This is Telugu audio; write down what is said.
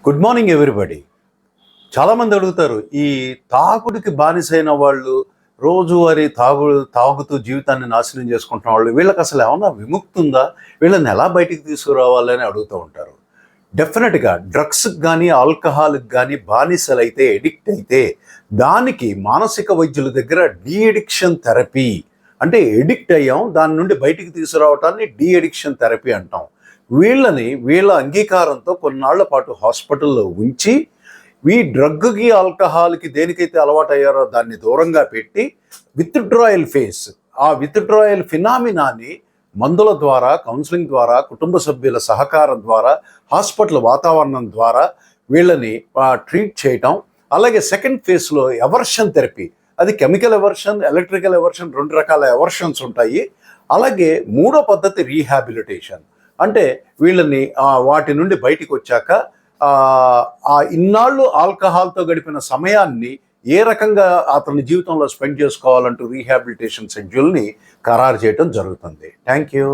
Good morning everybody. చాలామంది అడుగుతారు, ఈ తాగుడికి బానిసైన వాళ్ళు రోజువారీ తాగుతూ జీవితాన్ని నాశనం చేసుకుంటున్న వాళ్ళు, వీళ్ళకి అసలు ఏమన్నా విముక్తి ఉందా? వీళ్ళని ఎలా బయటికి తీసుకురావాలని అడుగుతూ ఉంటారు. డెఫినెట్గా డ్రగ్స్కి కానీ ఆల్కహాల్కి కానీ బానిసలైతే, ఎడిక్ట్ అయితే దానికి మానసిక వైద్యుల దగ్గర డీ అడిక్షన్ థెరపీ, అంటే ఎడిక్ట్ అయ్యాం దాని నుండి బయటికి తీసుకురావటాన్ని డీ అడిక్షన్ థెరపీ అంటాం. వీళ్ళ అంగీకారంతో కొన్నాళ్ల పాటు హాస్పిటల్లో ఉంచి, ఈ డ్రగ్కి ఆల్కహాల్కి దేనికైతే అలవాటు అయ్యారో దాన్ని దూరంగా పెట్టి విత్డ్రాయల్ ఫేస్, ఆ విత్డ్రాయల్ ఫినామినాని మందుల ద్వారా, కౌన్సిలింగ్ ద్వారా, కుటుంబ సభ్యుల సహకారం ద్వారా, హాస్పిటల్ వాతావరణం ద్వారా వీళ్ళని ట్రీట్ చేయటం. అలాగే సెకండ్ ఫేజ్లో ఎవర్షన్ థెరపీ, అది కెమికల్ ఎవర్షన్, ఎలక్ట్రికల్ ఎవర్షన్, 2 రకాల ఎవర్షన్స్ ఉంటాయి. అలాగే మూడో పద్ధతి రీహాబిలిటేషన్, అంటే వీళ్ళని వాటి నుండి బయటికి వచ్చాక ఇన్నాళ్ళు ఆల్కహాల్తో గడిపిన సమయాన్ని ఏ రకంగా అతని జీవితంలో స్పెండ్ చేసుకోవాలంటూ రీహాబిలిటేషన్ షెడ్యూల్ని ఖరారు చేయడం జరుగుతుంది. Thank you.